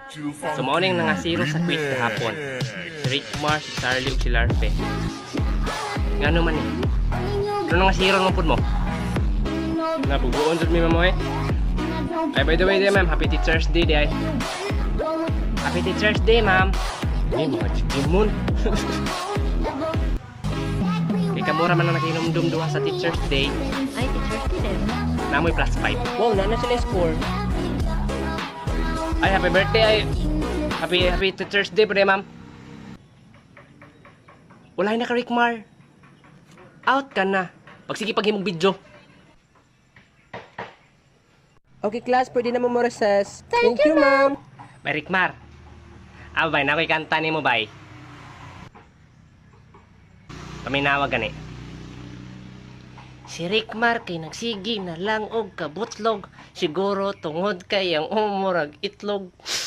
So mauning nga zero sa quiz kahapon. Si Rickmar, si Charlie, ug si Larpe. Ngano man eh. Ano nga zero mo pud mo? Nabubuon jud mi mamoy. Ay, by the way, ma'am, happy Teacher's Day, day. Happy Teacher's Day, ma'am. Ay, mga chikimon. Kay kamura man na nakinomdum duha sa Teacher's Day. Ay, Teacher's Day din. Namoy plus 5. Wow, na sila score. Ay, happy birthday, ay. Happy Teacher's Day, pre, ma'am. Wala na ka, Rickmar. Out ka na. Pagsige paghimog video. Okay, class, pwede na mo recess. Thank you, ma'am. Bay, Rickmar. Bay, nakoy kanta ni mo, bay. Paminawag gani. Si Rickmar kay nagsigi na lang og kabutlog. Siguro tungod kay ang umurag itlog.